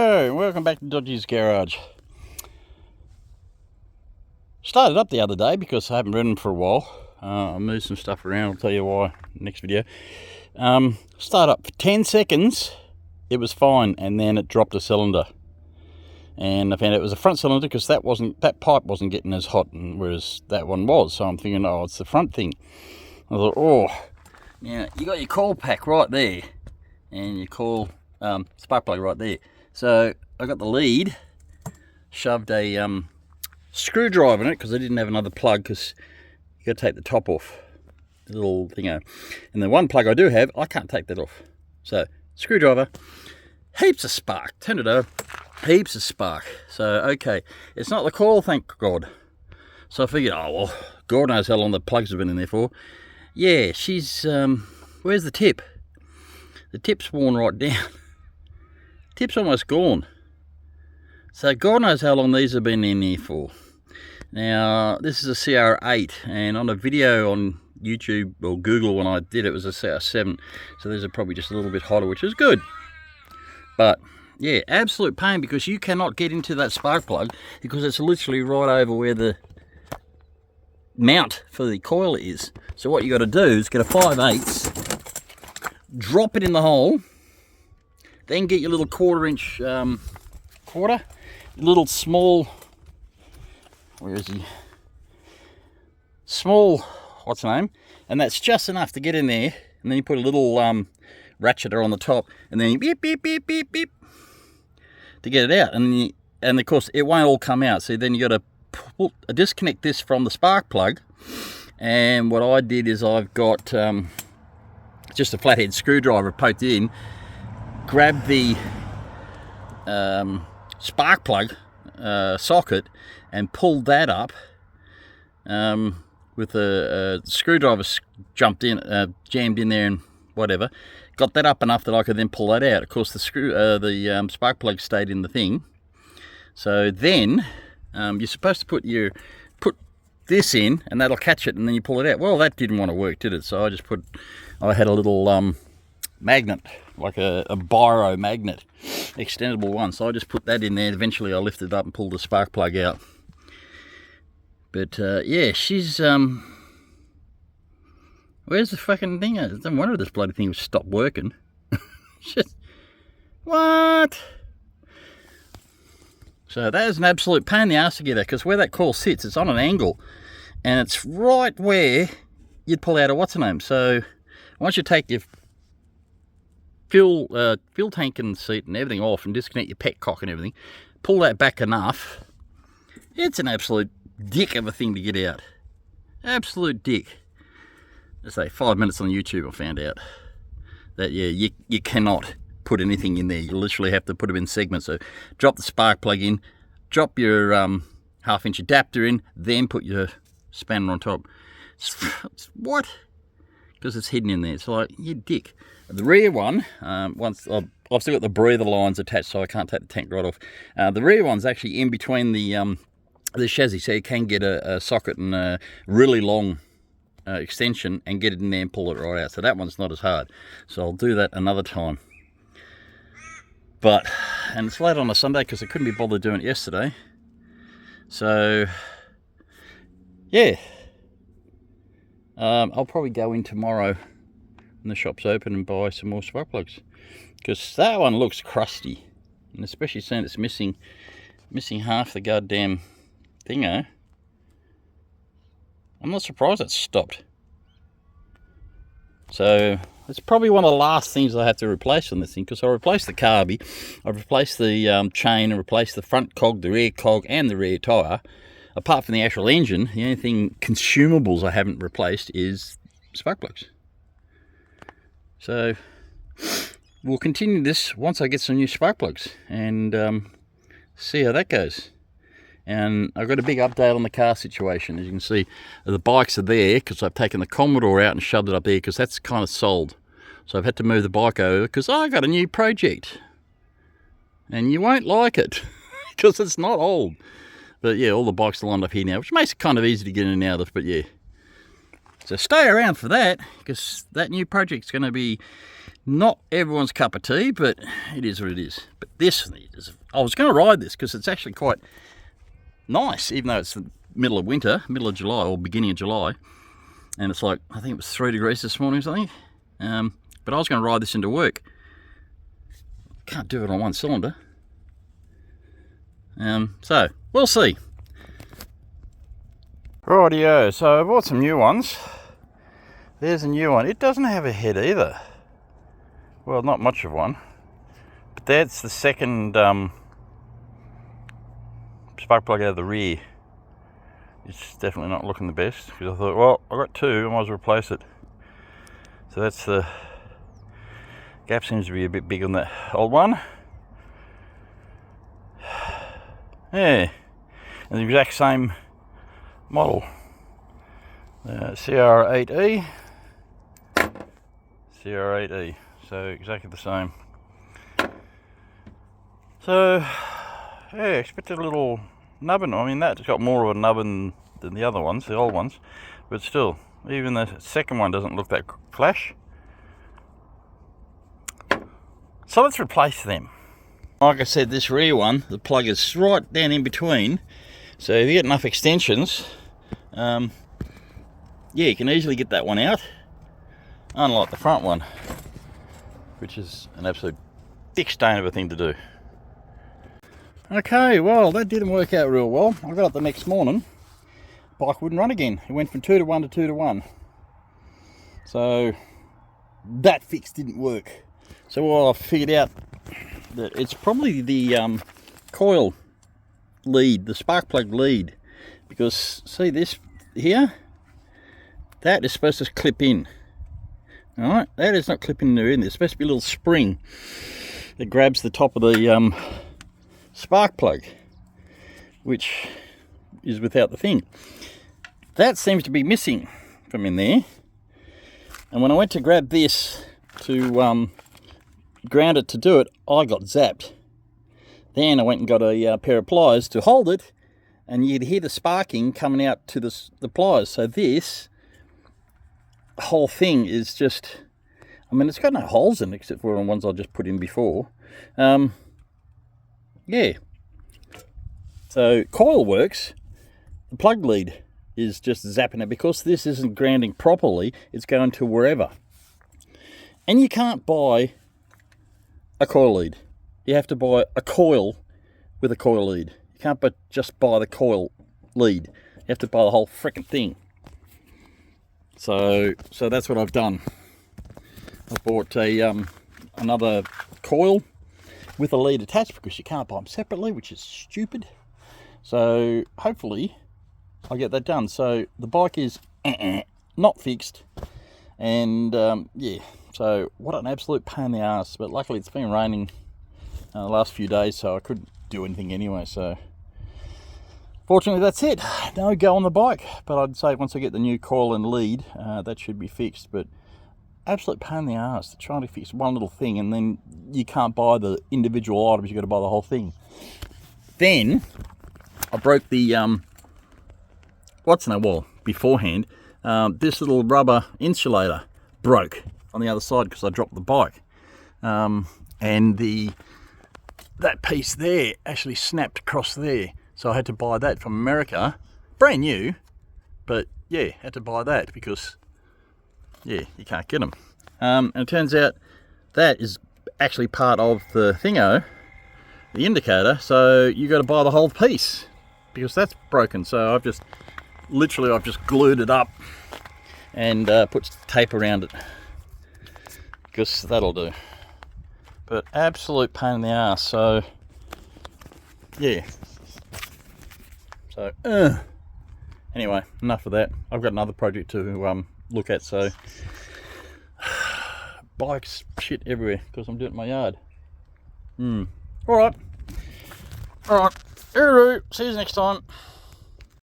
Hello, welcome back to Dodgy's Garage. Started up the other day because I haven't ridden for a while. I moved some stuff around, I'll tell you why next video. Start up for 10 seconds, it was fine, and then it dropped a cylinder. And I found it was a front cylinder because that pipe wasn't getting as hot, whereas that one was. So I'm thinking, oh, it's the front thing. I thought, oh, now you got your coil pack right there, and your coil spark plug right there. So I got the lead, shoved a screwdriver in it because I didn't have another plug, because you got to take the top off, the little thingo. And the one plug I do have, I can't take that off. So screwdriver, heaps of spark, turn it over, heaps of spark. So okay, it's not the coil, thank God. So I figured, oh well, God knows how long the plugs have been in there for. Yeah, she's where's the tip? The tip's worn right down. Tip's almost gone. So God knows how long these have been in here for. Now this is a CR8, and on a video on YouTube or Google when I did it was a CR7, so these are probably just a little bit hotter, which is good. But yeah, absolute pain, because you cannot get into that spark plug because it's literally right over where the mount for the coil is. So what you got to do is get a 5/8, drop it in the hole, then get your little 1/4 inch little small, where is he? Small, what's the name? And that's just enough to get in there, and then you put a little ratcheter on the top, and then you beep beep beep beep beep to get it out, and of course it won't all come out. So then you got to disconnect this from the spark plug. And what I did is I've got just a flathead screwdriver, poked it in, grabbed the spark plug socket and pulled that up with a screwdriver jammed in there and whatever. Got that up enough that I could then pull that out. Of course the spark plug stayed in the thing. So then you're supposed to put this in, and that'll catch it, and then you pull it out. Well, that didn't want to work, did it? So I had a little magnet, like a biro magnet, extendable one. So I just put that in there. Eventually I lifted it up and pulled the spark plug out. But yeah, she's where's the fucking thing? I don't wonder if this bloody thing stopped working. Just what? So that is an absolute pain in the ass to get at, because where that coil sits, it's on an angle, and it's right where you'd pull out a what's-her-name. So once you take your fuel tank and seat and everything off and disconnect your petcock and everything, pull that back enough, it's an absolute dick of a thing to get out. Absolute dick. I say 5 minutes on YouTube I found out that yeah, you cannot put anything in there. You literally have to put them in segments. So drop the spark plug in, drop your 1/2 inch adapter in, then put your spanner on top. What? Because it's hidden in there. It's like, you dick. The rear one, once I've still got the breather lines attached, so I can't take the tank right off. The rear one's actually in between the chassis, so you can get a socket and a really long extension and get it in there and pull it right out. So that one's not as hard. So I'll do that another time. And it's late on a Sunday because I couldn't be bothered doing it yesterday. So yeah, I'll probably go in tomorrow when the shop's open and buy some more spark plugs, because that one looks crusty, and especially seeing it's missing half the goddamn thingo. I'm not surprised it's stopped. So it's probably one of the last things I have to replace on this thing, because I replaced the carby, I've replaced the chain, and replaced the front cog, the rear cog, and the rear tyre. Apart from the actual engine, the only thing consumables I haven't replaced is spark plugs. So we'll continue this once I get some new spark plugs and see how that goes. And I've got a big update on the car situation. As you can see, the bikes are there because I've taken the Commodore out and shoved it up there, because that's kind of sold. So I've had to move the bike over because I got a new project. And you won't like it because it's not old. But yeah, all the bikes are lined up here now, which makes it kind of easy to get in and out of, but yeah. So stay around for that, because that new project's going to be not everyone's cup of tea, but it is what it is. But this is, I was going to ride this because it's actually quite nice, even though it's the middle of winter, middle of July or beginning of July. And it's like, I think it was 3 degrees this morning or something. But I was going to ride this into work. Can't do it on one cylinder. So, we'll see. Rightio, so I bought some new ones. There's a new one. It doesn't have a head either. Well, not much of one. But that's the second spark plug out of the rear. It's definitely not looking the best, because I thought, well, I've got two, I might as well replace it. So that's the gap, seems to be a bit big on that old one. Yeah, and the exact same model. CR8E. CR8E. So exactly the same. So yeah, expected a little nubbin. I mean, that's got more of a nubbin than the other ones, the old ones, but still, even the second one doesn't look that flash. So let's replace them. Like I said, this rear one, the plug is right down in between, so if you get enough extensions, yeah, you can easily get that one out, unlike the front one, which is an absolute dick stain of a thing to do. Okay, well, that didn't work out real well. I got up the next morning, bike wouldn't run again. It went from 2 to 1 to 2 to 1. So that fix didn't work. So I figured out that it's probably the coil lead, the spark plug lead, because see this here, that is supposed to clip in. All right, that is not clipping in. There's supposed to be a little spring that grabs the top of the spark plug, which is without the thing. That seems to be missing from in there. And when I went to grab this to ground it to do it, I got zapped. Then I went and got a pair of pliers to hold it, and you'd hear the sparking coming out to the pliers. So this whole thing is just, I mean, it's got no holes in it except for the ones I just put in before. Yeah. So coil works. The plug lead is just zapping it, because this isn't grounding properly. It's going to wherever. And you can't buy a coil lead. You have to buy a coil with a coil lead. You can't just buy the coil lead. You have to buy the whole frickin' thing. So that's what I've done. I bought another coil with a lead attached, because you can't buy them separately, which is stupid. So hopefully I'll get that done. So the bike is not fixed, and yeah, so what an absolute pain in the ass. But luckily it's been raining the last few days, so I couldn't do anything anyway. So fortunately that's it. No go on the bike, but I'd say once I get the new coil and lead, that should be fixed. But absolute pain in the ass trying to fix one little thing, and then you can't buy the individual items. You've got to buy the whole thing. Then I broke the beforehand, this little rubber insulator broke on the other side because I dropped the bike, and that piece there actually snapped across there, so I had to buy that from America, brand new, but yeah, had to buy that because yeah, you can't get them. And it turns out that is actually part of the thingo, the indicator, so you got to buy the whole piece because that's broken. So I've just glued it up and put tape around it, because that'll do. But absolute pain in the ass. So yeah, so anyway, enough of that. I've got another project to look at. So bikes shit everywhere because I'm doing it in my yard. All right, see you next time.